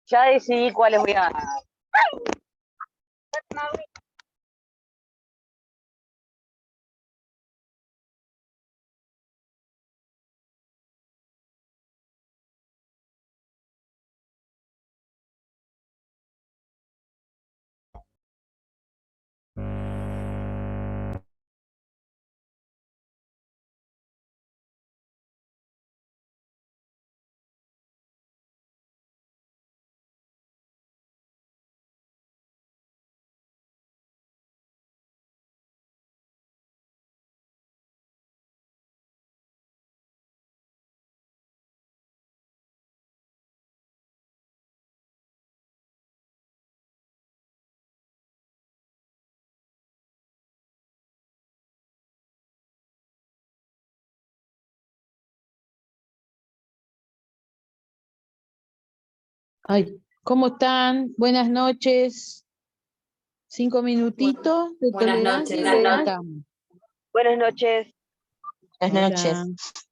Ya decidí cuáles voy a... Ay, ¿cómo están? Buenas noches. 5 minutitos de Buenas tolerancia y noches. arrancamos. Buenas noches. Buenas Hola. noches.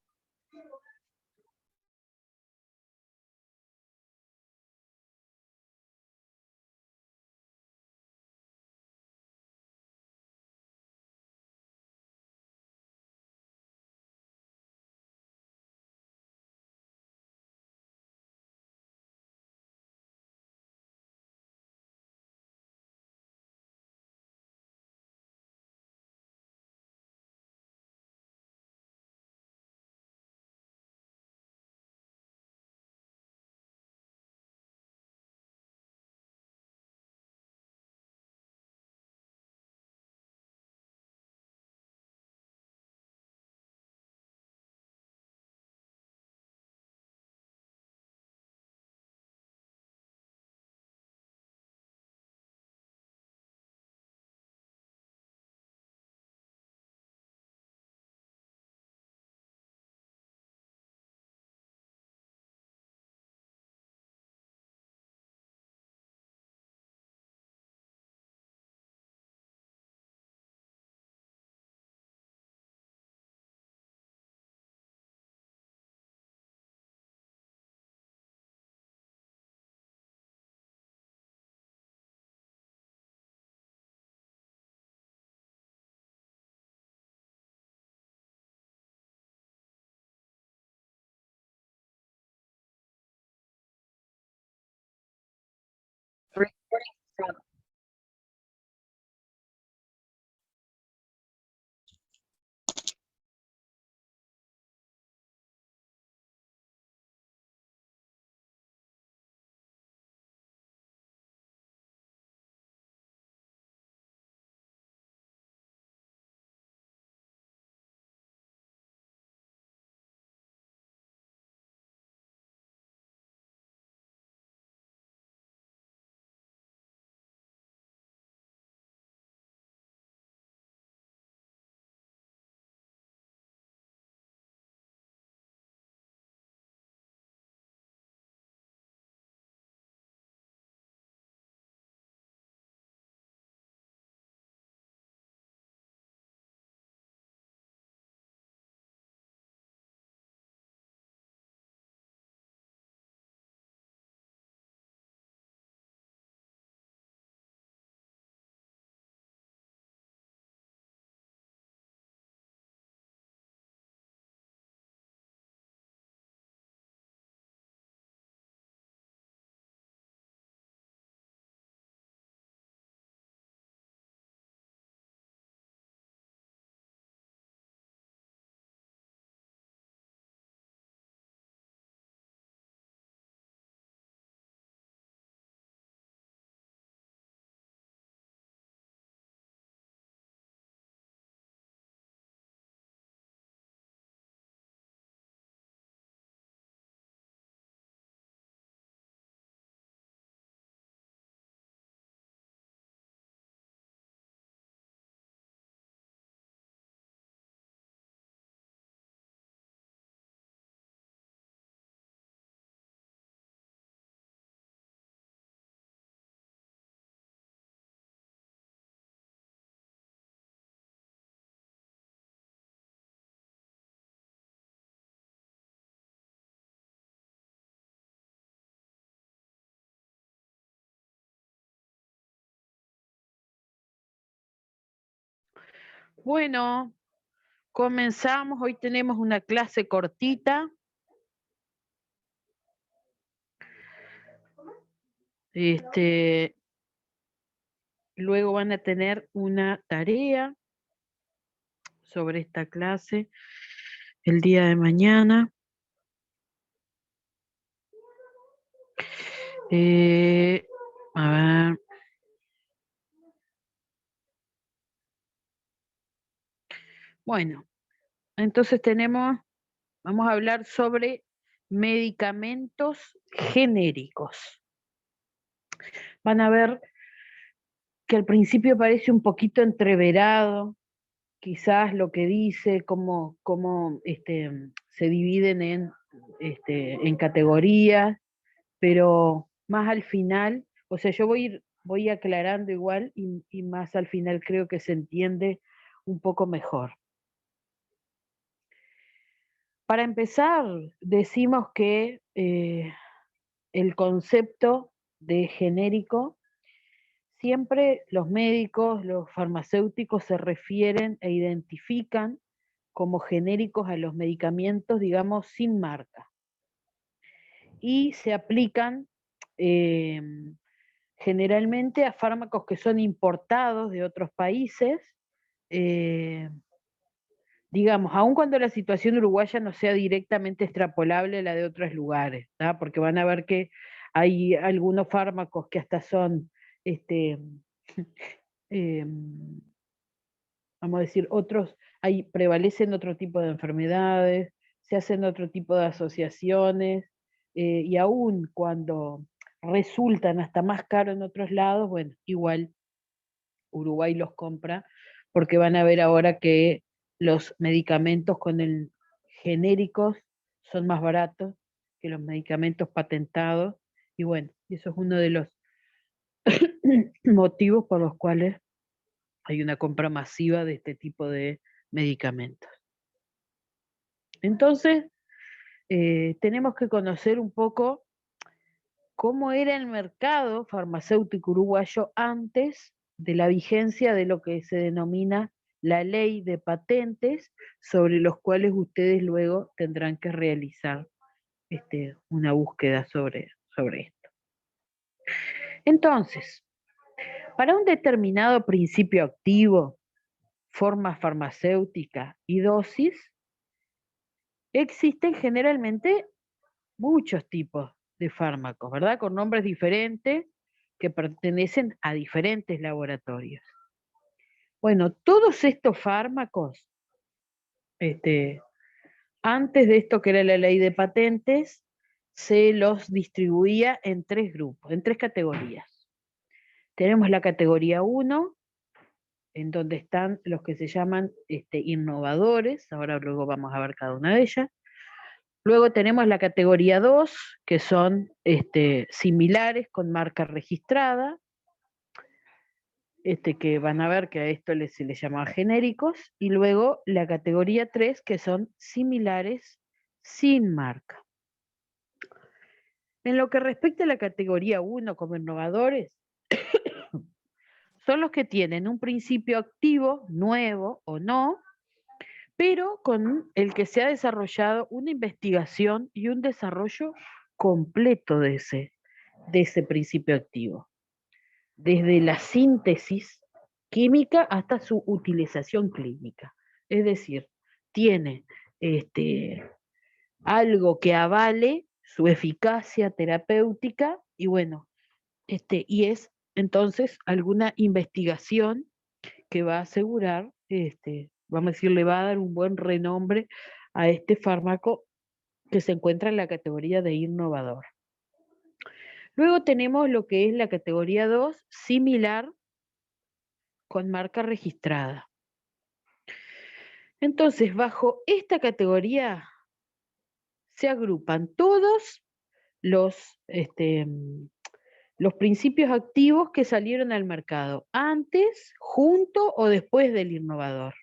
Bueno, comenzamos. Hoy tenemos una clase cortita. Luego van a tener una tarea sobre esta clase el día de mañana. A ver. Bueno, entonces vamos a hablar sobre medicamentos genéricos. Van a ver que al principio parece un poquito entreverado, quizás lo que dice, cómo se dividen en categorías, pero más al final, o sea, yo voy aclarando igual y más al final creo que se entiende un poco mejor. Para empezar, decimos que el concepto de genérico, siempre los médicos, los farmacéuticos se refieren e identifican como genéricos a los medicamentos, digamos, sin marca. Y se aplican eh, generalmente a fármacos que son importados de otros países, eh, digamos, aun cuando la situación uruguaya no sea directamente extrapolable a la de otros lugares, ¿tá? Porque van a ver que hay algunos fármacos que hasta son, este, eh, vamos a decir, prevalecen otro tipo de enfermedades, se hacen otro tipo de asociaciones, y aun cuando resultan hasta más caros en otros lados, bueno, igual Uruguay los compra, porque van a ver ahora que los medicamentos con el genéricos son más baratos que los medicamentos patentados, y bueno, eso es uno de los motivos por los cuales hay una compra masiva de este tipo de medicamentos. Entonces, tenemos que conocer un poco cómo era el mercado farmacéutico uruguayo antes de la vigencia de lo que se denomina la ley de patentes, sobre los cuales ustedes luego tendrán que realizar una búsqueda sobre esto. Entonces, para un determinado principio activo, forma farmacéutica y dosis, existen generalmente muchos tipos de fármacos, ¿verdad? Con nombres diferentes que pertenecen a diferentes laboratorios. Bueno, todos estos fármacos, antes de esto que era la ley de patentes, se los distribuía en tres grupos, en tres categorías. Tenemos la categoría 1, en donde están los que se llaman innovadores, ahora luego vamos a ver cada una de ellas. Luego tenemos la categoría 2, que son similares con marca registrada, que van a ver que a esto se les llama genéricos, y luego la categoría 3, que son similares sin marca. En lo que respecta a la categoría 1 como innovadores, son los que tienen un principio activo, nuevo o no, pero con el que se ha desarrollado una investigación y un desarrollo completo de ese principio activo, desde la síntesis química hasta su utilización clínica. Es decir, tiene algo que avale su eficacia terapéutica y bueno, y es entonces alguna investigación que va a asegurar, vamos a decir, le va a dar un buen renombre a este fármaco que se encuentra en la categoría de innovador. Luego tenemos lo que es la categoría 2, similar con marca registrada. Entonces, bajo esta categoría se agrupan todos los, los principios activos que salieron al mercado antes, junto o después del innovador.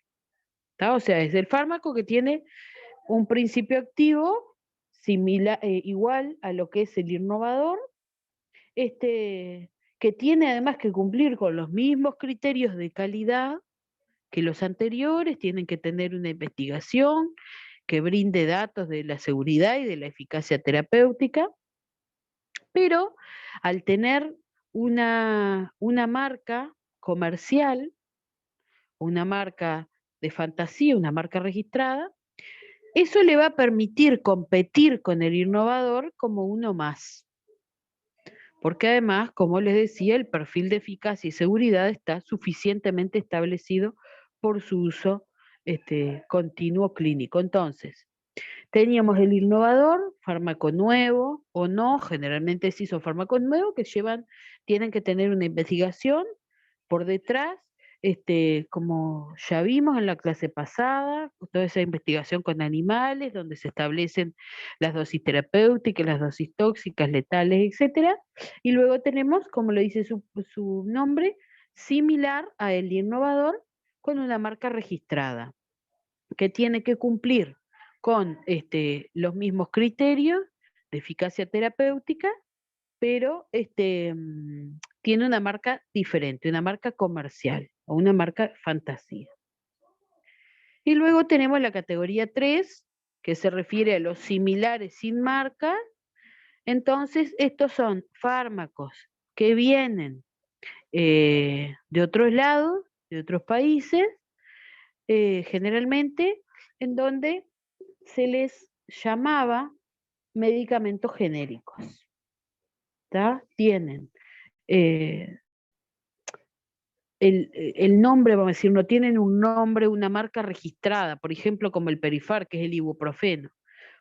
¿Tá? O sea, es el fármaco que tiene un principio activo similar, igual a lo que es el innovador, que tiene además que cumplir con los mismos criterios de calidad que los anteriores, tienen que tener una investigación que brinde datos de la seguridad y de la eficacia terapéutica, pero al tener una marca comercial, una marca de fantasía, una marca registrada, eso le va a permitir competir con el innovador como uno más. Porque además, como les decía, el perfil de eficacia y seguridad está suficientemente establecido por su uso continuo clínico. Entonces, teníamos el innovador, fármaco nuevo o no, generalmente sí son fármacos nuevos que tienen que tener una investigación por detrás, como ya vimos en la clase pasada, toda esa investigación con animales, donde se establecen las dosis terapéuticas, las dosis tóxicas, letales, etcétera. Y luego tenemos, como lo dice su nombre, similar a el innovador con una marca registrada, que tiene que cumplir con los mismos criterios de eficacia terapéutica, pero tiene una marca diferente, una marca comercial o una marca fantasía. Y luego tenemos la categoría 3, que se refiere a los similares sin marca. Entonces, estos son fármacos que vienen de otros lados, de otros países, generalmente, en donde se les llamaba medicamentos genéricos. ¿Tá? Tienen el nombre, vamos a decir, no tienen un nombre, una marca registrada, por ejemplo, como el Perifar, que es el ibuprofeno.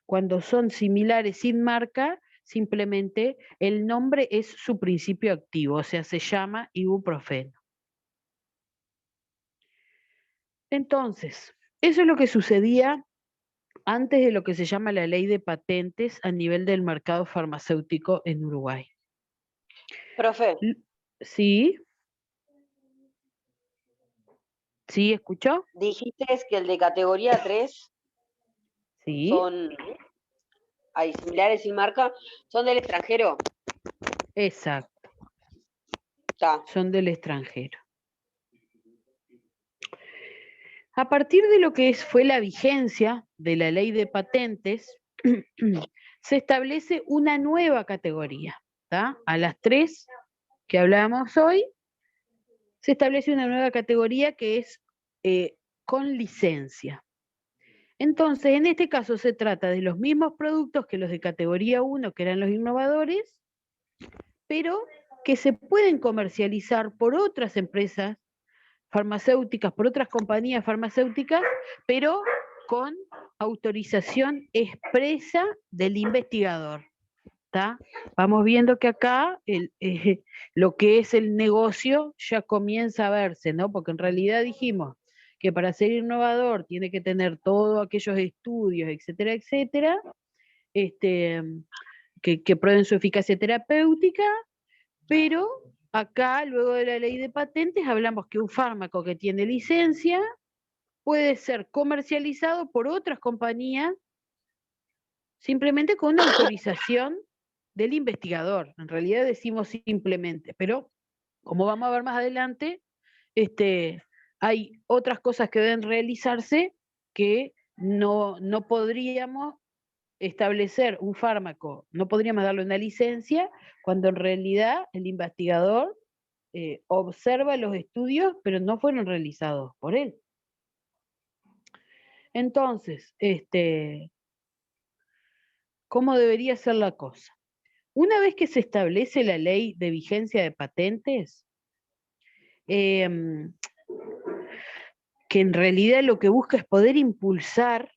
Cuando son similares sin marca, simplemente el nombre es su principio activo, o sea, se llama ibuprofeno. Entonces, eso es lo que sucedía antes de lo que se llama la ley de patentes a nivel del mercado farmacéutico en Uruguay. Profe, ¿Sí? ¿Sí? ¿Escuchó? dijiste que el de categoría 3 Sí, son, hay similares sin marca, son del extranjero. exacto, Está. son del extranjero. A partir de lo que fue la vigencia de la ley de patentes, se establece una nueva categoría. ¿Tá? A las 3 que hablábamos hoy, se establece una nueva categoría que es con licencia. Entonces, en este caso se trata de los mismos productos que los de categoría 1, que eran los innovadores, pero que se pueden comercializar por otras empresas farmacéuticas, por otras compañías farmacéuticas, pero con autorización expresa del investigador. ¿Tá? Vamos viendo que acá lo que es el negocio ya comienza a verse, ¿no? Porque en realidad dijimos que para ser innovador tiene que tener todos aquellos estudios, etcétera, etcétera, que prueben su eficacia terapéutica, pero acá, luego de la ley de patentes, hablamos que un fármaco que tiene licencia puede ser comercializado por otras compañías simplemente con una autorización del investigador. En realidad decimos simplemente, pero como vamos a ver más adelante, hay otras cosas que deben realizarse que no podríamos establecer un fármaco, no podríamos darle una licencia cuando en realidad el investigador observa los estudios, pero no fueron realizados por él. Entonces, ¿cómo debería ser la cosa? Una vez que se establece la ley de vigencia de patentes, que en realidad lo que busca es poder impulsar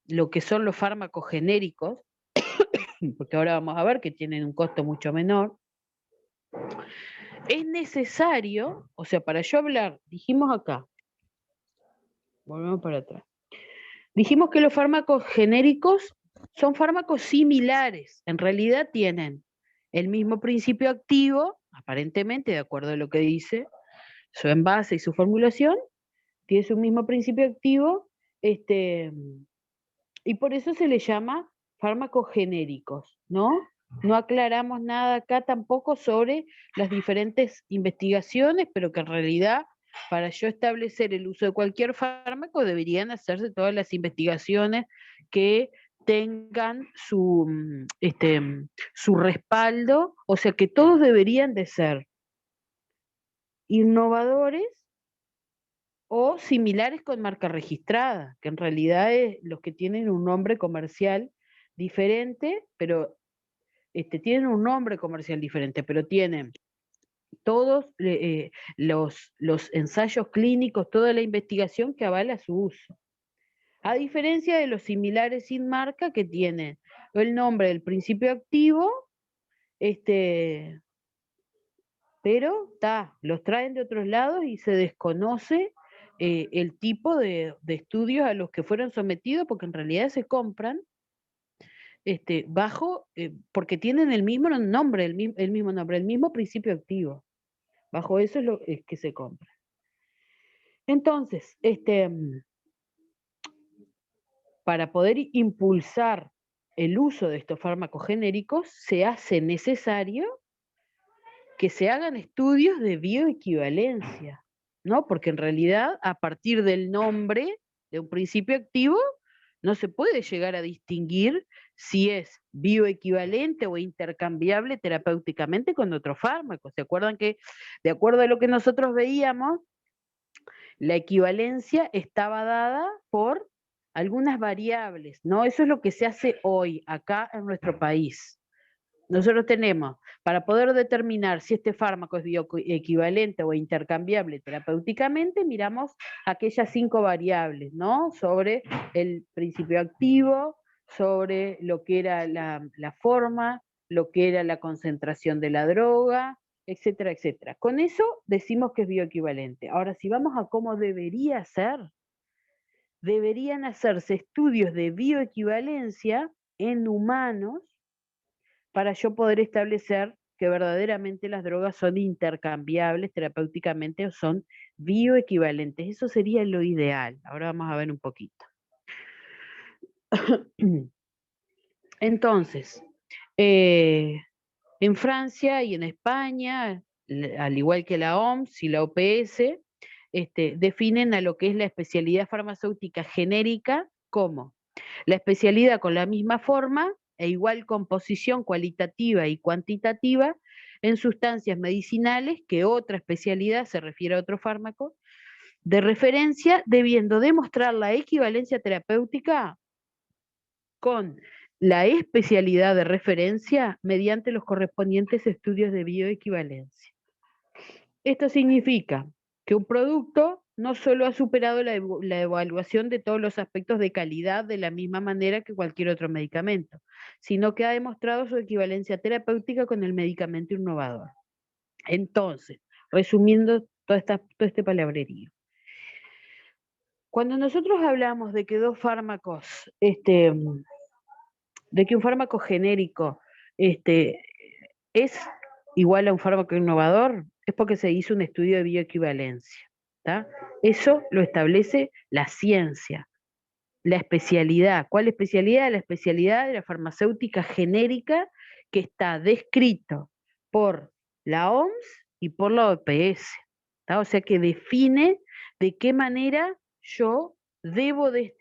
lo que son los fármacos genéricos, porque ahora vamos a ver que tienen un costo mucho menor, es necesario, o sea, para yo hablar, dijimos acá, volvemos para atrás, dijimos que los fármacos genéricos son fármacos similares, en realidad tienen el mismo principio activo, aparentemente, de acuerdo a lo que dice su envase y su formulación, tiene su mismo principio activo, y por eso se le llama fármacos genéricos, ¿no? No aclaramos nada acá tampoco sobre las diferentes investigaciones, pero que en realidad para yo establecer el uso de cualquier fármaco, deberían hacerse todas las investigaciones que tengan su respaldo, o sea que todos deberían de ser innovadores o similares con marca registrada, que en realidad es los que tienen un nombre comercial diferente, pero tienen un nombre comercial diferente, pero tienen todos los ensayos clínicos, toda la investigación que avala su uso. A diferencia de los similares sin marca que tienen el nombre del principio activo, pero los traen de otros lados y se desconoce el tipo de estudios a los que fueron sometidos, porque en realidad se compran porque tienen el mismo nombre, el mismo nombre, el mismo principio activo. Bajo eso es lo que se compra. Entonces, para poder impulsar el uso de estos fármacos genéricos, se hace necesario que se hagan estudios de bioequivalencia, ¿no? Porque en realidad, a partir del nombre de un principio activo, no se puede llegar a distinguir si es bioequivalente o intercambiable terapéuticamente con otro fármaco. ¿Se acuerdan que, de acuerdo a lo que nosotros veíamos, la equivalencia estaba dada por algunas variables, ¿no? Eso es lo que se hace hoy, acá en nuestro país. Nosotros tenemos, para poder determinar si este fármaco es bioequivalente o intercambiable terapéuticamente, miramos aquellas 5 variables, ¿no? Sobre el principio activo, sobre lo que era la forma, lo que era la concentración de la droga, etcétera, etcétera. Con eso decimos que es bioequivalente. Ahora, si vamos a cómo debería ser, deberían hacerse estudios de bioequivalencia en humanos para yo poder establecer que verdaderamente las drogas son intercambiables terapéuticamente o son bioequivalentes. Eso sería lo ideal. Ahora vamos a ver un poquito. Entonces, en Francia y en España, al igual que la OMS y la OPS, definen a lo que es la especialidad farmacéutica genérica como la especialidad con la misma forma e igual composición cualitativa y cuantitativa en sustancias medicinales que otra especialidad, se refiere a otro fármaco, de referencia, debiendo demostrar la equivalencia terapéutica con la especialidad de referencia mediante los correspondientes estudios de bioequivalencia. Esto significa que un producto no solo ha superado la evaluación de todos los aspectos de calidad de la misma manera que cualquier otro medicamento, sino que ha demostrado su equivalencia terapéutica con el medicamento innovador. Entonces, resumiendo todo este palabrerío, cuando nosotros hablamos de que dos fármacos, de que un fármaco genérico es igual a un fármaco innovador, es porque se hizo un estudio de bioequivalencia. ¿Tá? Eso lo establece la ciencia, la especialidad. ¿Cuál especialidad? La especialidad de la farmacéutica genérica, que está descrito por la OMS y por la OPS. ¿Tá? O sea que define de qué manera yo debo de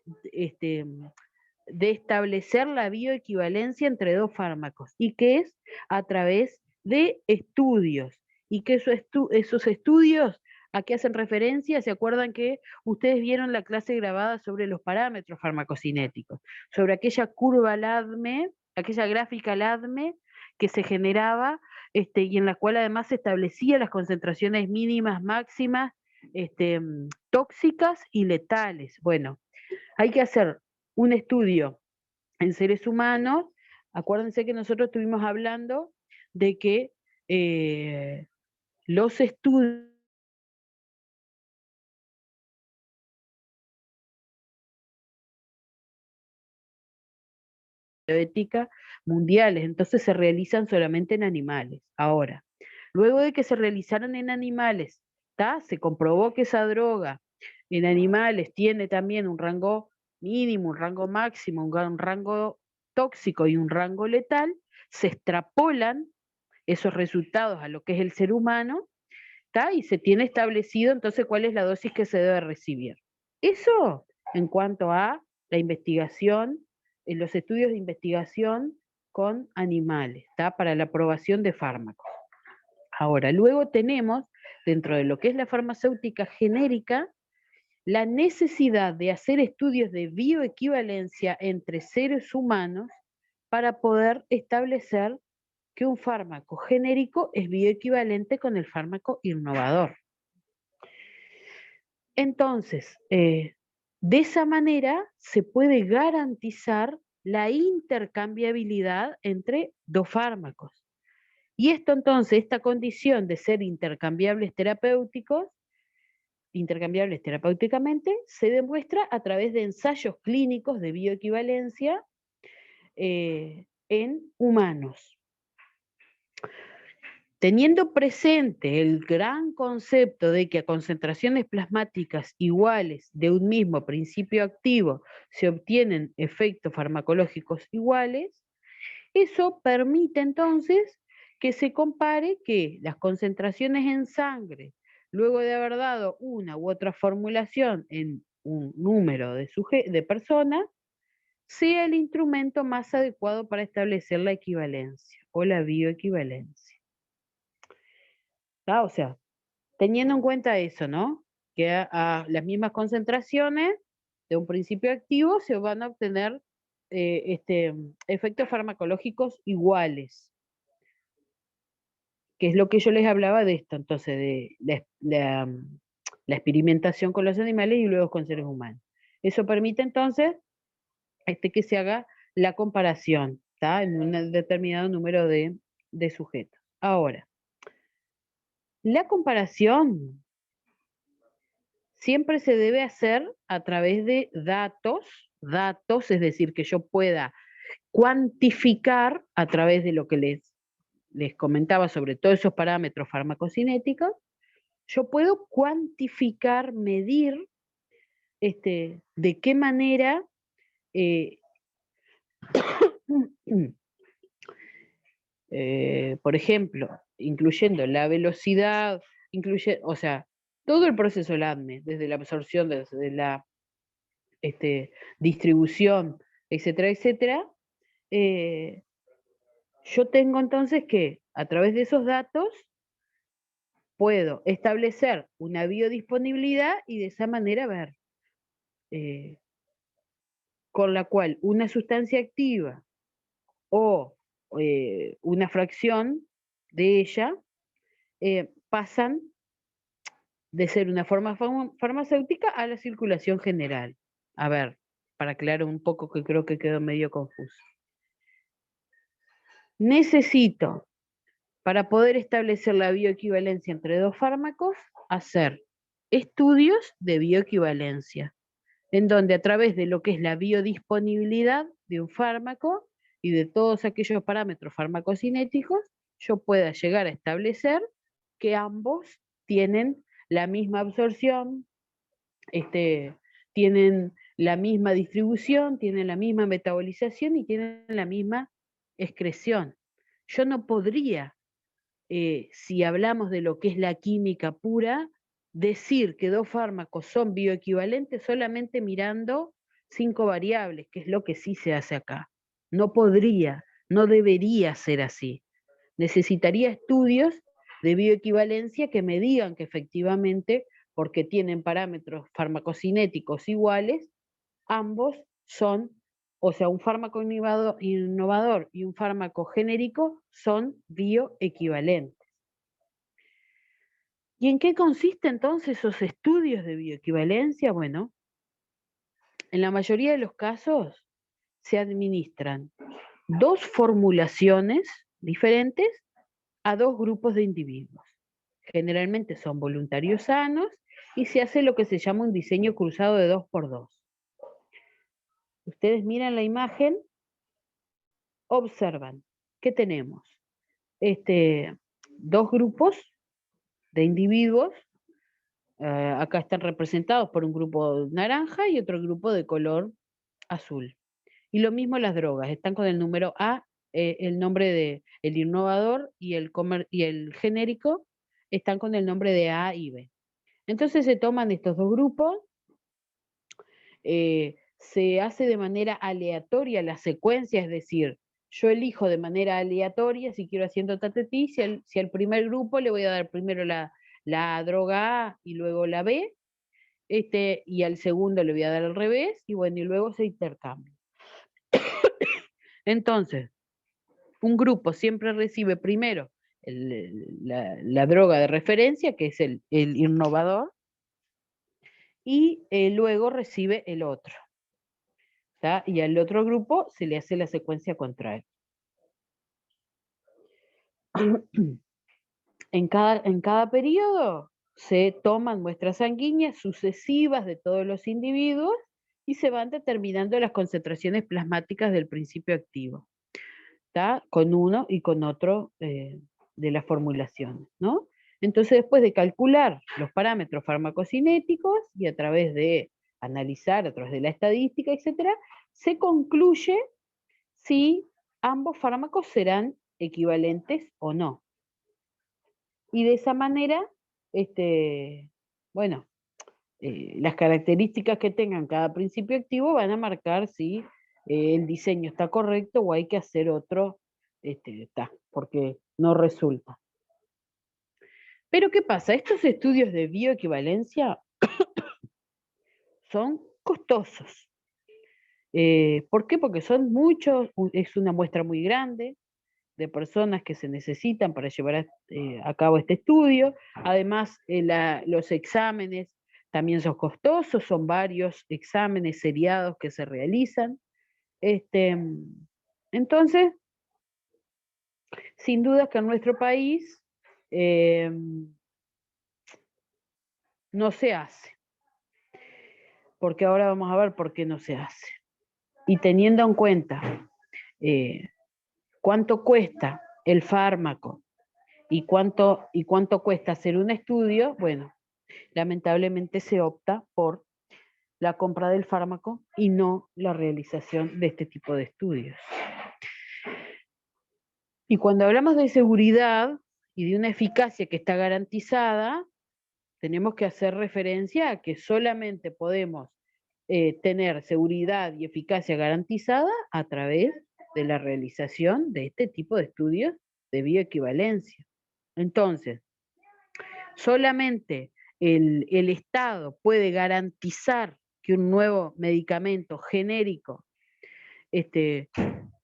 establecer la bioequivalencia entre dos fármacos, y que es a través de estudios, y que esos estudios a qué hacen referencia. ¿Se acuerdan que ustedes vieron la clase grabada sobre los parámetros farmacocinéticos? Sobre aquella curva LADME, aquella gráfica LADME que se generaba y en la cual además se establecía las concentraciones mínimas, máximas, tóxicas y letales. Bueno, hay que hacer un estudio en seres humanos. Acuérdense que nosotros estuvimos hablando de que los estudios de ética mundiales, entonces se realizan solamente en animales. Ahora, luego de que se realizaron en animales, se comprobó que esa droga en animales tiene también un rango mínimo, un rango máximo, un rango tóxico y un rango letal, se extrapolan esos resultados a lo que es el ser humano, ¿Está? Y se tiene establecido entonces cuál es la dosis que se debe recibir. Eso en cuanto a la investigación, los estudios de investigación con animales, ¿está? Para la aprobación de fármacos. Ahora, luego tenemos, dentro de lo que es la farmacéutica genérica, la necesidad de hacer estudios de bioequivalencia entre seres humanos para poder establecer que un fármaco genérico es bioequivalente con el fármaco innovador. Entonces, de esa manera se puede garantizar la intercambiabilidad entre dos fármacos. Y esto entonces, esta condición de ser intercambiables terapéuticamente, se demuestra a través de ensayos clínicos de bioequivalencia en humanos. Teniendo presente el gran concepto de que a concentraciones plasmáticas iguales de un mismo principio activo se obtienen efectos farmacológicos iguales, eso permite entonces que se compare que las concentraciones en sangre, luego de haber dado una u otra formulación en un número de personas, sea el instrumento más adecuado para establecer la equivalencia o la bioequivalencia. ¿Tá? O sea, teniendo en cuenta eso, ¿no? Que a las mismas concentraciones de un principio activo se van a obtener efectos farmacológicos iguales, que es lo que yo les hablaba de esto, entonces, de la experimentación con los animales y luego con seres humanos. Eso permite entonces que se haga la comparación, ¿tá? En un determinado número de sujetos. Ahora, la comparación siempre se debe hacer a través de datos, es decir, que yo pueda cuantificar a través de lo que les comentaba sobre todos esos parámetros farmacocinéticos, yo puedo cuantificar, medir de qué manera por ejemplo, incluyendo la velocidad, o sea, todo el proceso LADME, desde la absorción, desde la distribución, etcétera, etcétera, yo tengo entonces que, a través de esos datos, puedo establecer una biodisponibilidad y de esa manera ver con la cual una sustancia activa o una fracción de ella pasan de ser una forma farmacéutica a la circulación general. A ver, para aclarar un poco que creo que quedó medio confuso. Necesito, para poder establecer la bioequivalencia entre dos fármacos, hacer estudios de bioequivalencia, en donde a través de lo que es la biodisponibilidad de un fármaco y de todos aquellos parámetros farmacocinéticos, yo pueda llegar a establecer que ambos tienen la misma absorción, tienen la misma distribución, tienen la misma metabolización y tienen la misma excreción. Yo no podría, si hablamos de lo que es la química pura, decir que dos fármacos son bioequivalentes solamente mirando 5 variables, que es lo que sí se hace acá. No podría, no debería ser así. Necesitaría estudios de bioequivalencia que me digan que efectivamente, porque tienen parámetros farmacocinéticos iguales, ambos son, o sea, un fármaco innovador y un fármaco genérico son bioequivalentes. ¿Y en qué consiste entonces esos estudios de bioequivalencia? Bueno, en la mayoría de los casos se administran dos formulaciones diferentes a dos grupos de individuos. Generalmente son voluntarios sanos y se hace lo que se llama un diseño cruzado de 2x2. Ustedes miran la imagen, observan que tenemos dos grupos de individuos. Acá están representados por un grupo naranja y otro grupo de color azul. Y lo mismo las drogas, están con el número A, el nombre de el innovador y el genérico están con el nombre de A y B. Entonces se toman estos dos grupos, se hace de manera aleatoria la secuencia, es decir, yo elijo de manera aleatoria si quiero haciendo tatetí, si al primer grupo le voy a dar primero la droga A y luego la B, y al segundo le voy a dar al revés, y bueno, y luego se intercambia. Entonces, un grupo siempre recibe primero la droga de referencia, que es el innovador, y luego recibe el otro. ¿Tá? Y al otro grupo se le hace la secuencia contraria. En cada periodo se toman muestras sanguíneas sucesivas de todos los individuos y se van determinando las concentraciones plasmáticas del principio activo, ¿tá? Con uno y con otro de las formulaciones, ¿no? Entonces, después de calcular los parámetros farmacocinéticos y a través de analizar, a través de la estadística, etcétera, se concluye si ambos fármacos serán equivalentes o no. Y de esa manera, bueno, las características que tengan cada principio activo van a marcar si el diseño está correcto o hay que hacer otro, porque no resulta. Pero ¿qué pasa? Estos estudios de bioequivalencia son costosos. ¿Por qué? Porque son muchos, es una muestra muy grande de personas que se necesitan para llevar a cabo este estudio. Además, los exámenes también son costosos, son varios exámenes seriados que se realizan. Entonces, sin duda que en nuestro país no se hace, porque ahora vamos a ver por qué no se hace. Y teniendo en cuenta cuánto cuesta el fármaco y cuánto cuesta hacer un estudio, bueno, lamentablemente se opta por la compra del fármaco y no la realización de este tipo de estudios. Y cuando hablamos de seguridad y de una eficacia que está garantizada, tenemos que hacer referencia a que solamente podemos tener seguridad y eficacia garantizada a través de la realización de este tipo de estudios de bioequivalencia. Entonces, solamente el Estado puede garantizar que un nuevo medicamento genérico,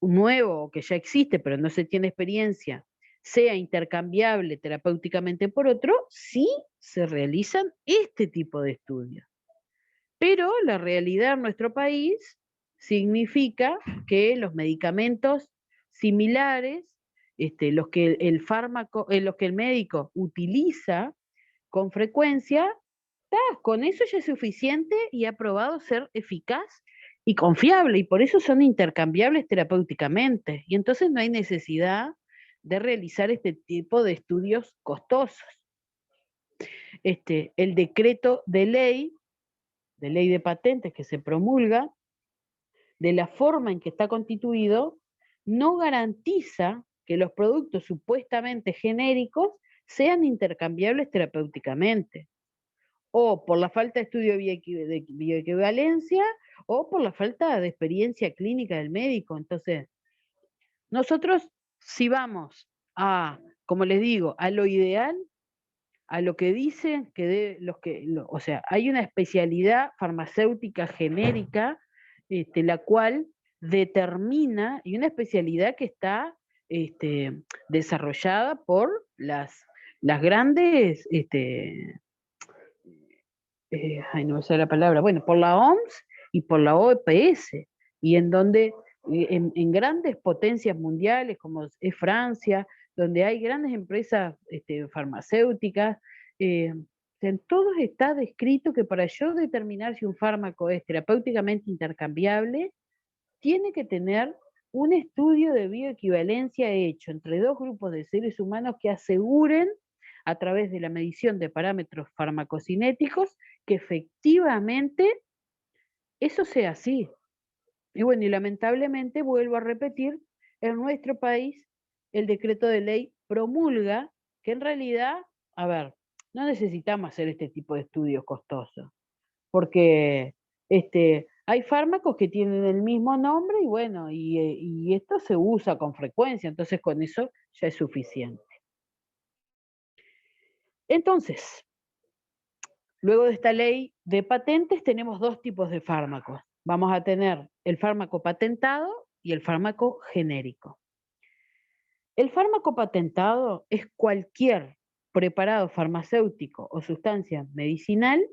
nuevo o que ya existe pero no se tiene experiencia, sea intercambiable terapéuticamente por otro, si se realizan este tipo de estudios. Pero la realidad en nuestro país significa que los medicamentos similares, los que los que el médico utiliza con frecuencia, con eso ya es suficiente y ha probado ser eficaz y confiable, y por eso son intercambiables terapéuticamente. Y entonces no hay necesidad de realizar este tipo de estudios costosos. El decreto de ley de patentes que se promulga, de la forma en que está constituido, no garantiza que los productos supuestamente genéricos sean intercambiables terapéuticamente, o por la falta de estudio de bioequivalencia, o por la falta de experiencia clínica del médico. Entonces, nosotros si vamos como les digo, a lo ideal, a lo que dicen o sea, hay una especialidad farmacéutica genérica, la cual determina, y una especialidad que está desarrollada por las grandes, no me sale la palabra, bueno, por la OMS y por la OPS, y en donde, en grandes potencias mundiales como es Francia, donde hay grandes empresas farmacéuticas, en todos está descrito que para yo determinar si un fármaco es terapéuticamente intercambiable, tiene que tener un estudio de bioequivalencia hecho entre dos grupos de seres humanos que aseguren, a través de la medición de parámetros farmacocinéticos, que efectivamente eso sea así. Y bueno, y lamentablemente, vuelvo a repetir, en nuestro país el decreto de ley promulga que en realidad a ver, no necesitamos hacer este tipo de estudios costosos, porque hay fármacos que tienen el mismo nombre y bueno, y esto se usa con frecuencia, entonces con eso ya es suficiente. Entonces, luego de esta ley de patentes tenemos dos tipos de fármacos. Vamos a tener el fármaco patentado y el fármaco genérico. El fármaco patentado es cualquier preparado farmacéutico o sustancia medicinal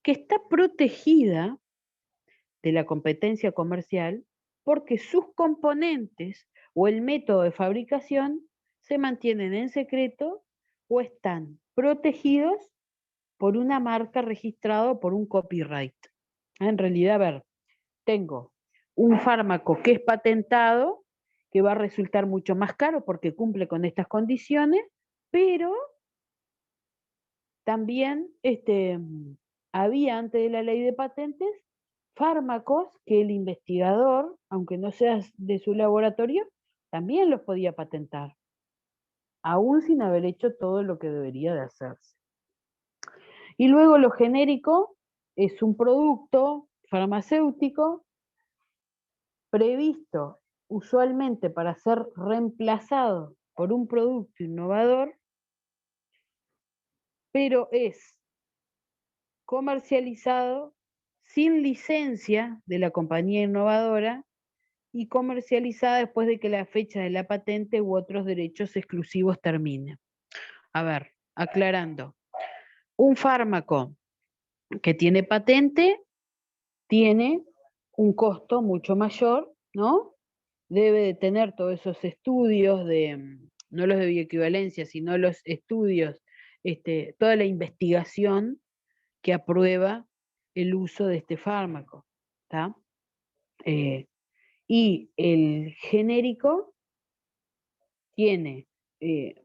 que está protegida de la competencia comercial porque sus componentes o el método de fabricación se mantienen en secreto o están protegidos por una marca registrada o por un copyright. En realidad, a ver, tengo un fármaco que es patentado, que va a resultar mucho más caro porque cumple con estas condiciones, pero también había antes de la ley de patentes fármacos que el investigador, aunque no sea de su laboratorio, también los podía patentar, aún sin haber hecho todo lo que debería de hacerse. Y luego lo genérico es un producto farmacéutico previsto usualmente para ser reemplazado por un producto innovador, pero es comercializado sin licencia de la compañía innovadora y comercializada después de que la fecha de la patente u otros derechos exclusivos termine. A ver, aclarando, un fármaco que tiene patente tiene un costo mucho mayor, ¿no? Debe de tener todos esos estudios no los de bioequivalencia, sino los estudios, toda la investigación que aprueba el uso de este fármaco, ¿está? Y el genérico tiene, eh,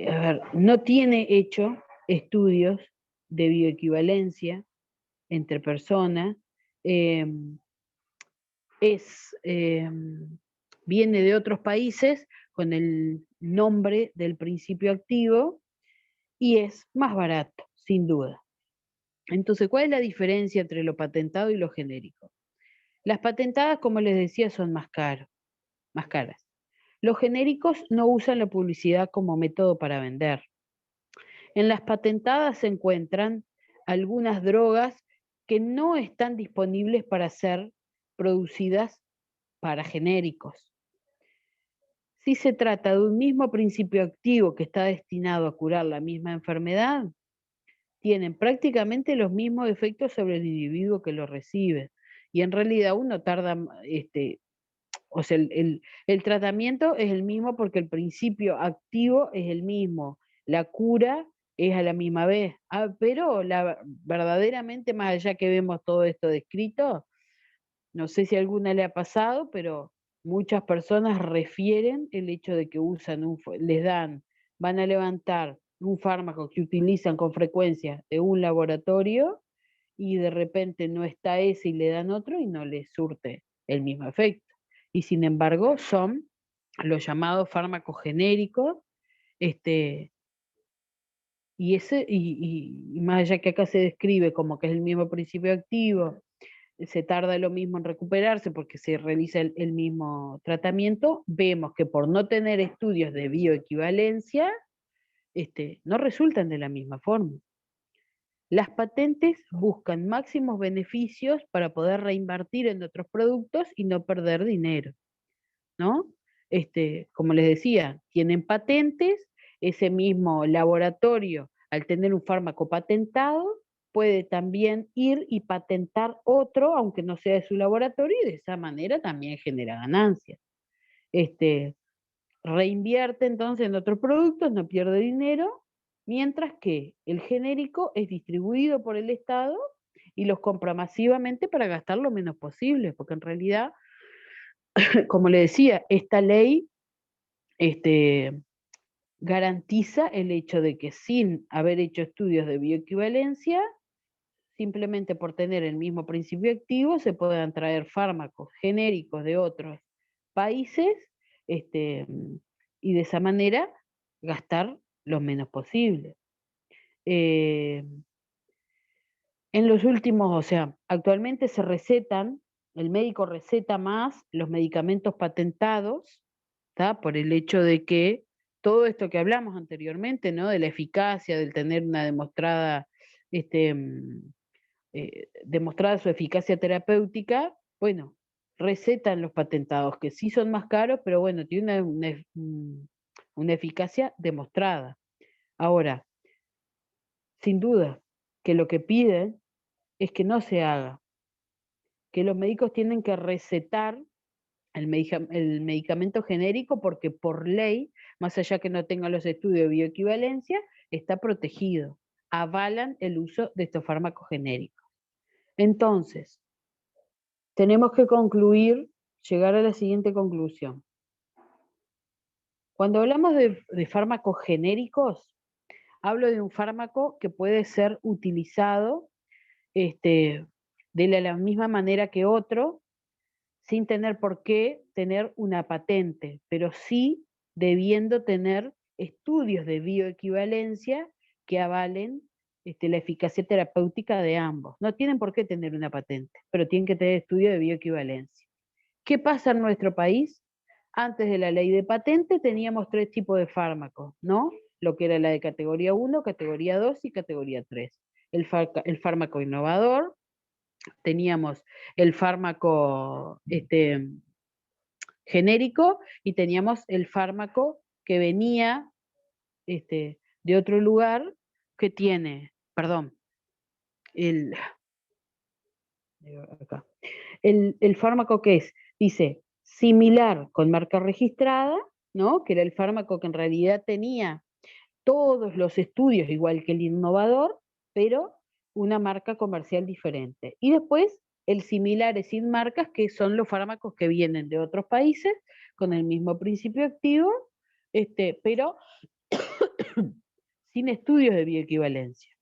a ver, no tiene hecho estudios de bioequivalencia entre personas, eh, viene de otros países con el nombre del principio activo y es más barato, sin duda. Entonces, ¿cuál es la diferencia entre lo patentado y lo genérico? Las patentadas, como les decía, son más caras. Los genéricos no usan la publicidad como método para vender. En las patentadas se encuentran algunas drogas que no están disponibles para ser producidas para genéricos. Si se trata de un mismo principio activo que está destinado a curar la misma enfermedad, tienen prácticamente los mismos efectos sobre el individuo que lo recibe. Y en realidad uno tarda, o sea, el tratamiento es el mismo porque el principio activo es el mismo, la cura es a la misma vez. Pero verdaderamente, más allá que vemos todo esto descrito, no sé si a alguna le ha pasado, pero muchas personas refieren el hecho de que van a levantar un fármaco que utilizan con frecuencia de un laboratorio y de repente no está ese y le dan otro y no les surte el mismo efecto. Y sin embargo son los llamados fármacos genéricos, y más allá que acá se describe como que es el mismo principio activo, se tarda lo mismo en recuperarse porque se realiza el mismo tratamiento, vemos que por no tener estudios de bioequivalencia, no resultan de la misma forma. Las patentes buscan máximos beneficios para poder reinvertir en otros productos y no perder dinero, ¿no? Como les decía, tienen patentes, ese mismo laboratorio, al tener un fármaco patentado, puede también ir y patentar otro, aunque no sea de su laboratorio, y de esa manera también genera ganancias. Reinvierte entonces en otros productos, no pierde dinero, mientras que el genérico es distribuido por el Estado y los compra masivamente para gastar lo menos posible, porque en realidad, como le decía, esta ley garantiza el hecho de que sin haber hecho estudios de bioequivalencia, simplemente por tener el mismo principio activo, se puedan traer fármacos genéricos de otros países, y de esa manera gastar lo menos posible. Eh, en los últimos, o sea, actualmente se recetan, el médico receta más los medicamentos patentados, ¿tá? Por el hecho de que todo esto que hablamos anteriormente, ¿no? De la eficacia, del tener una demostrada, demostrada su eficacia terapéutica, bueno, recetan los patentados, que sí son más caros, pero bueno, tiene una eficacia demostrada. Ahora, sin duda, que lo que piden es que no se haga, que los médicos tienen que recetar el medicamento genérico porque por ley, más allá que no tenga los estudios de bioequivalencia, está protegido. Avalan el uso de estos fármacos genéricos. Entonces, tenemos que concluir, llegar a la siguiente conclusión. Cuando hablamos de fármacos genéricos, hablo de un fármaco que puede ser utilizado de la misma manera que otro, sin tener por qué tener una patente, pero sí debiendo tener estudios de bioequivalencia que avalen la eficacia terapéutica de ambos. No tienen por qué tener una patente, pero tienen que tener estudios de bioequivalencia. ¿Qué pasa en nuestro país? Antes de la ley de patente teníamos 3 tipos de fármacos, ¿no? Lo que era la de categoría 1, categoría 2 y categoría 3. El fármaco innovador, teníamos el fármaco genérico y teníamos el fármaco que venía de otro lugar que tiene, perdón, el, acá, el fármaco que es, dice, similar con marca registrada, ¿no? Que era el fármaco que en realidad tenía todos los estudios, igual que el innovador, pero una marca comercial diferente. Y después el similares sin marcas, que son los fármacos que vienen de otros países con el mismo principio activo, pero sin estudios de bioequivalencia.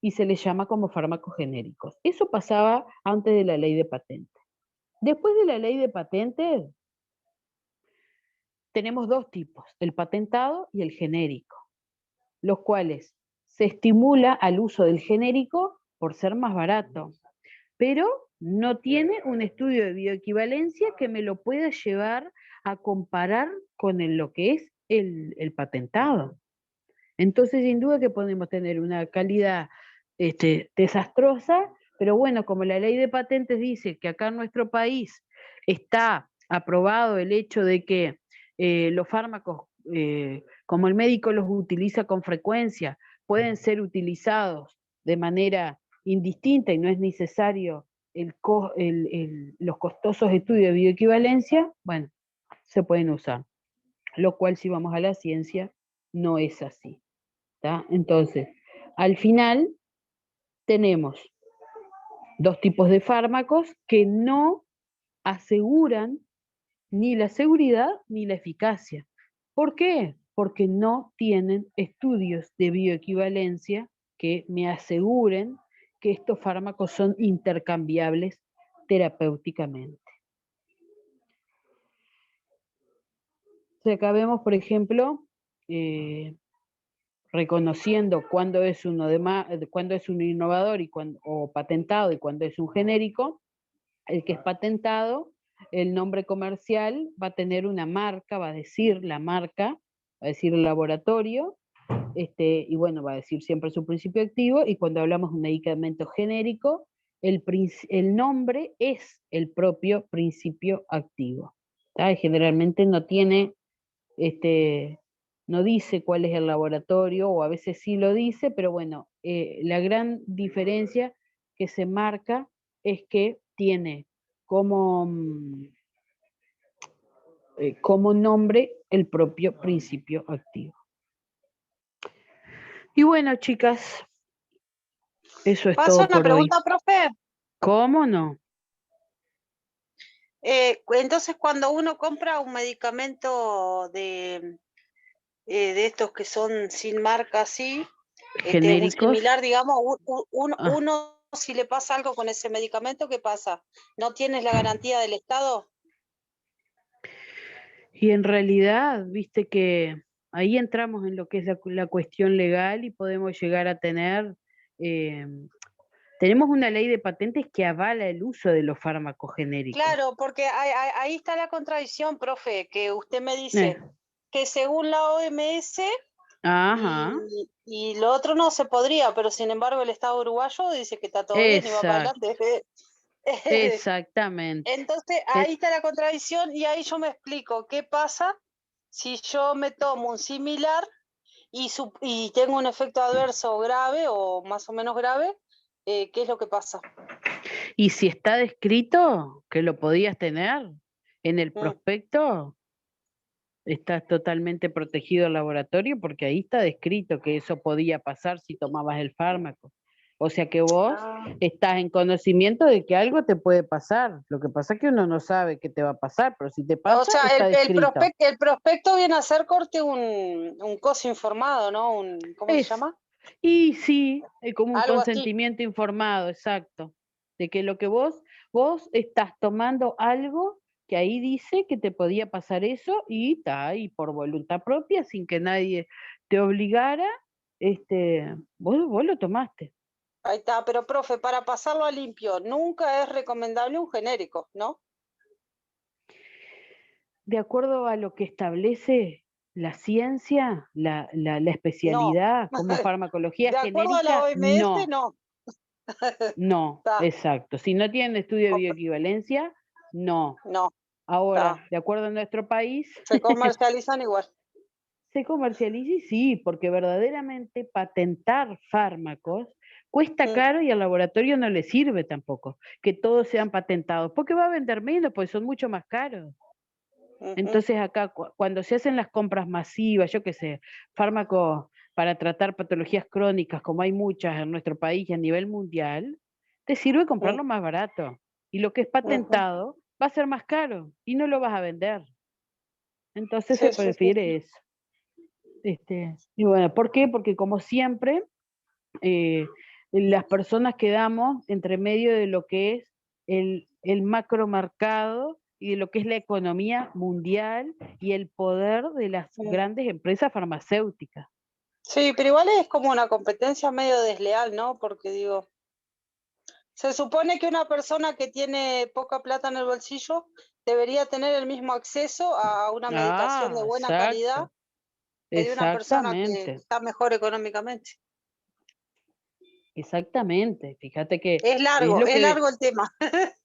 Y se les llama como fármacos genéricos. Eso pasaba antes de la ley de patentes. Después de la ley de patentes, tenemos 2 tipos, el patentado y el genérico, los cuales se estimula al uso del genérico por ser más barato, pero no tiene un estudio de bioequivalencia que me lo pueda llevar a comparar con lo que es el patentado. Entonces, sin duda que podemos tener una calidad desastrosa, pero bueno, como la ley de patentes dice que acá en nuestro país está aprobado el hecho de que los fármacos, como el médico los utiliza con frecuencia, pueden ser utilizados de manera indistinta y no es necesario los costosos estudios de bioequivalencia, bueno, se pueden usar. Lo cual, si vamos a la ciencia, no es así. ¿Tá? Entonces, al final tenemos 2 tipos de fármacos que no aseguran ni la seguridad ni la eficacia. ¿Por qué? Porque no tienen estudios de bioequivalencia que me aseguren que estos fármacos son intercambiables terapéuticamente. O sea, acá vemos, por ejemplo, reconociendo cuándo es cuándo es un innovador o patentado y cuándo es un genérico. El que es patentado, el nombre comercial va a tener una marca, va a decir la marca, va a decir el laboratorio, y bueno, va a decir siempre su principio activo, y cuando hablamos de un medicamento genérico, el nombre es el propio principio activo. ¿Tá? Y generalmente no tiene no dice cuál es el laboratorio, o a veces sí lo dice, pero bueno, la gran diferencia que se marca es que tiene como, como nombre el propio principio activo. Y bueno, chicas, eso es ¿Paso todo una por hoy. pregunta, profe? ¿Cómo no? Entonces, cuando uno compra un medicamento de estos que son sin marca, así, un Genéricos. similar, digamos, Ah, uno, si le pasa algo con ese medicamento, ¿qué pasa? ¿No tienes la garantía del Estado? y en realidad, viste que ahí entramos en lo que es la cuestión legal y podemos llegar a tener, eh, tenemos una ley de patentes que avala el uso de los fármacos genéricos. Claro, porque ahí está la contradicción, profe, que usted me Eh, dice que según la OMS Ajá, y lo otro no se podría, pero sin embargo el Estado uruguayo dice que está todo bien y va para exacto, adelante. exactamente. Entonces ahí está la contradicción y ahí yo me explico qué pasa si yo me tomo un similar y tengo un efecto adverso grave o más o menos grave, ¿qué es lo que pasa? Y si está descrito que lo podías tener en el Mm. prospecto, estás totalmente protegido al laboratorio porque ahí está descrito que eso podía pasar si tomabas el fármaco. O sea que vos Ah. estás en conocimiento de que algo te puede pasar. Lo que pasa es que uno no sabe qué te va a pasar, pero si te O pasa, sea, está descrito. el prospecto viene a ser corte un coso informado, ¿no? ¿Cómo se Es, llama? y sí, como un Algo así. consentimiento informado, exacto. De que lo que vos estás tomando algo que ahí dice que te podía pasar eso y por voluntad propia, sin que nadie te obligara, vos lo tomaste. Ahí está, pero profe, para pasarlo a limpio, nunca es recomendable un genérico, ¿no? De acuerdo a lo que establece la ciencia, la No. especialidad como farmacología De acuerdo a la genérica, OMS, no. no. No, Está, exacto. Si no tienen estudio de bioequivalencia, no. no, Ahora, está. de acuerdo a nuestro país, Se comercializan igual. se comercializa y sí, porque verdaderamente patentar fármacos cuesta Mm, caro y al laboratorio no le sirve tampoco que todos sean patentados, porque va a vender menos, pues son mucho más caros. ujú. Entonces acá, cuando se hacen las compras masivas, yo qué sé, fármacos para tratar patologías crónicas, como hay muchas en nuestro país y a nivel mundial, te sirve Mm, comprarlo más barato. Y lo que es ujú. patentado va a ser más caro y no lo vas a vender. Entonces se Sí, sí, sí, sí. prefiere eso. Y bueno, ¿por qué? Porque como siempre, eh, las personas quedamos entre medio de lo que es el macromercado y de lo que es la economía mundial y el poder de las Mm. grandes empresas farmacéuticas. Sí, pero igual es como una competencia medio desleal, ¿no? Porque digo, se supone que una persona que tiene poca plata en el bolsillo debería tener el mismo acceso a una medicación de Ah, buena calidad exacto, que de una persona que exactamente, está mejor económicamente. exactamente. Fíjate que es lo Es que largo el tema.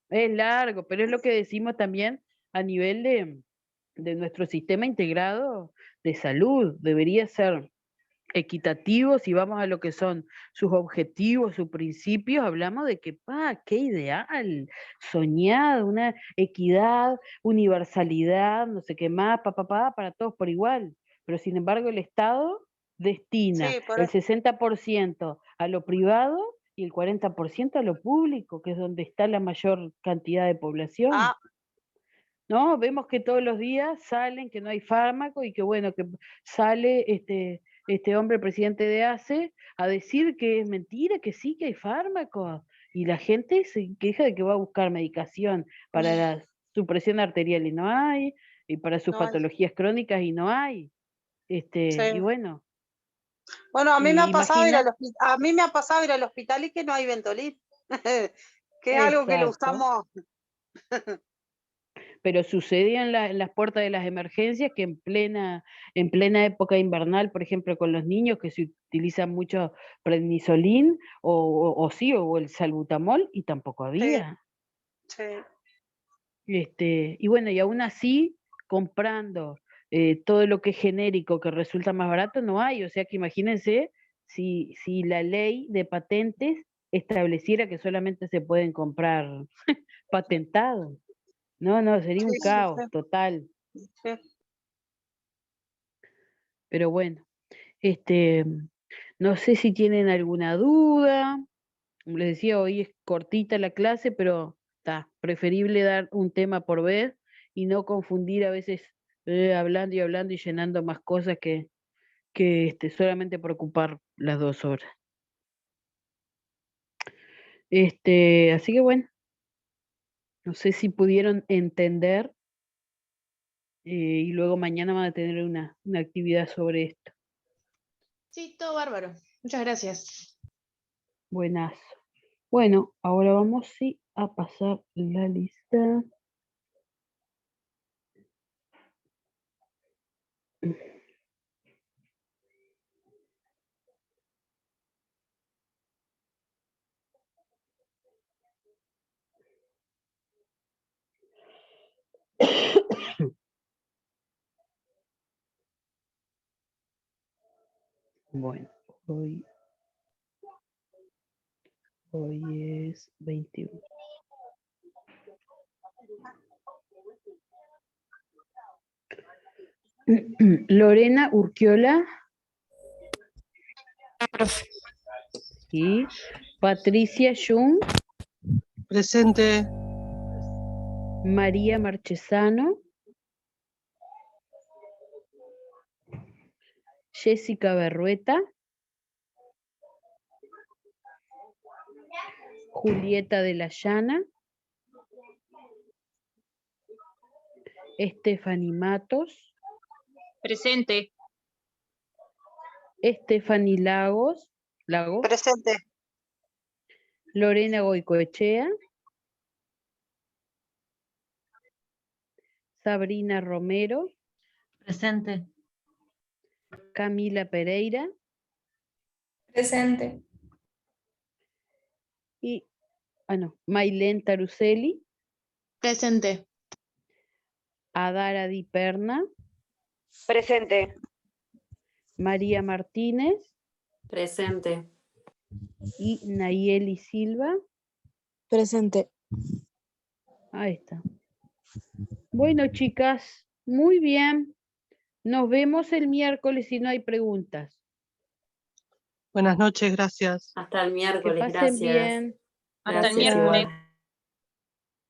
es largo, pero es lo que decimos también a nivel de nuestro sistema integrado de salud. Debería ser equitativo, si vamos a lo que son sus objetivos, sus principios, hablamos de que, qué ideal, soñado, una equidad, universalidad, no sé qué más, para todos por igual. Pero sin embargo el Estado destina Sí, por el eso. 60% a lo privado y el 40% a lo público, que es donde está la mayor cantidad de población. Ah, ¿No? Vemos que todos los días salen que no hay fármaco y que bueno, que sale este hombre, presidente de ACE, a decir que es mentira, que sí que hay fármacos. Y la gente se queja de que va a buscar medicación para la supresión arterial y no hay, y para sus no hay. patologías crónicas y no hay. Sí. Y bueno, Bueno, a mí me y ha pasado imagina, a mí me ha pasado ir al hospital y que no hay Ventolin. Que es algo que lo exacto. usamos. Pero sucedía en las puertas de las emergencias que en plena época invernal, por ejemplo, con los niños que se utiliza mucho prednisolín o sí, o el salbutamol, y tampoco Sí, había. sí. Y bueno, y aún así, comprando todo lo que es genérico, que resulta más barato, no hay. O sea que imagínense si la ley de patentes estableciera que solamente se pueden comprar patentados. No, no, sería Sí, un sí, caos total. sí. Pero bueno, este, no sé si tienen alguna duda. Como les decía, hoy es cortita la clase, pero está preferible dar un tema por vez y no confundir a veces hablando y llenando más cosas que solamente por ocupar las 2 horas. Así que bueno, no sé si pudieron entender y luego mañana van a tener una actividad sobre esto. Sí, todo bárbaro. Muchas gracias. Buenas. Bueno, ahora vamos sí, a pasar la lista. Bueno, hoy es 21. Lorena Urquiola. Sí. Patricia Jung. Presente. María Marchesano. Jessica Berrueta. Julieta de la Llana. Stephanie Matos. Presente. Stephanie Lagos. Presente. Lorena Goicoechea. Sabrina Romero. Presente. Camila Pereira. Presente. Y, Mailén Taruselli. Presente. Adara Di Perna. Presente. María Martínez. Presente. Y Nayeli Silva. Presente. Ahí está. Bueno, chicas, muy bien. Nos vemos el miércoles si no hay preguntas. Buenas noches, gracias. Hasta el Que miércoles, pasen gracias. bien. Hasta el Gracias, miércoles. igual.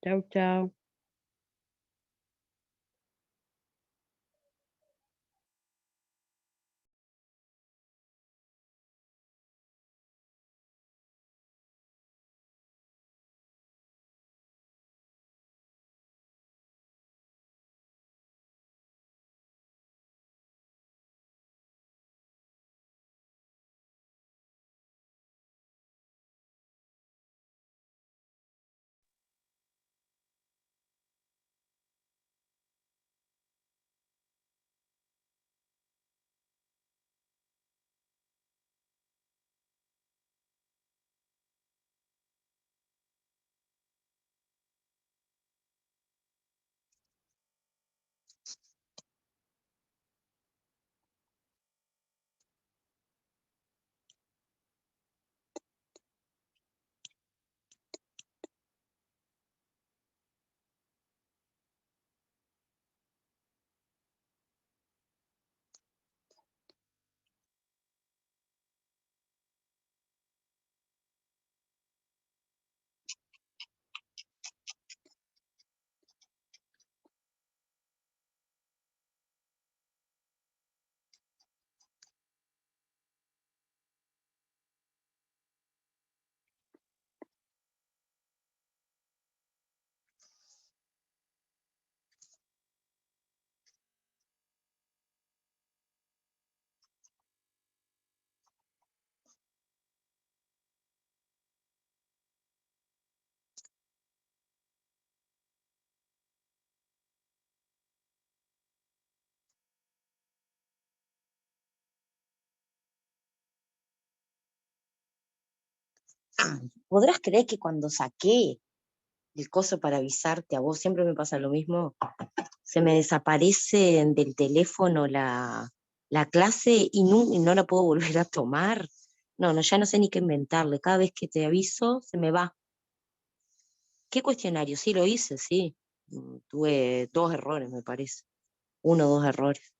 Chau, chau. ¿Podrás creer que cuando saqué el coso para avisarte, a vos siempre me pasa lo mismo? Se me desaparece del teléfono la clase y no la puedo volver a tomar. No, no, ya no sé ni qué inventarle. Cada vez que te aviso, se me va. ¿Qué cuestionario? Sí, lo hice, sí. Tuve 2 errores, me parece. 1 o 2 errores.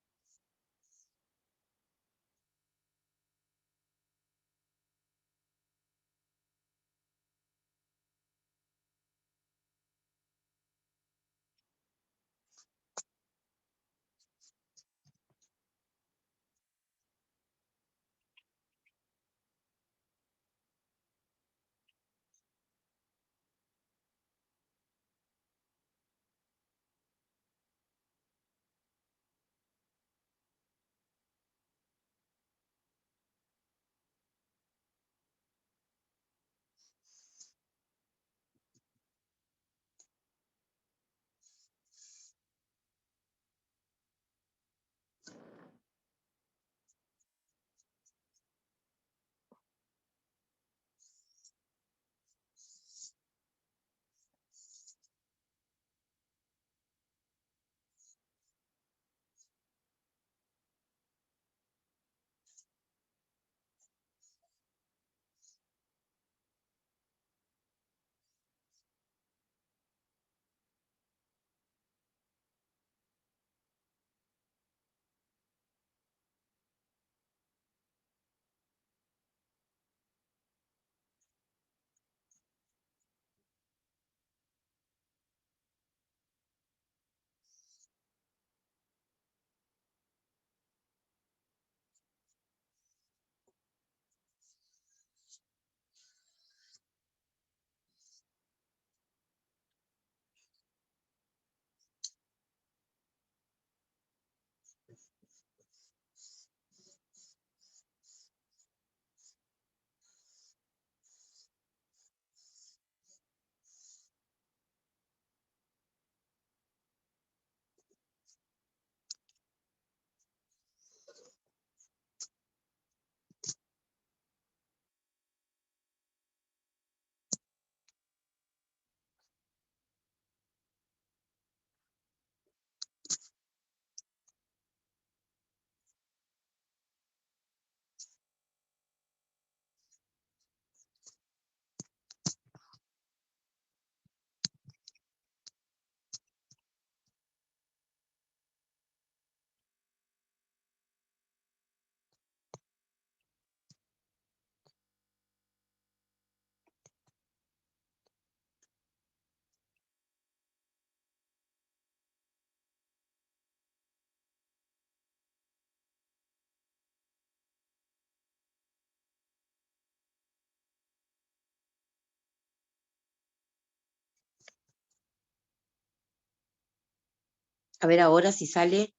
A ver ahora si sale.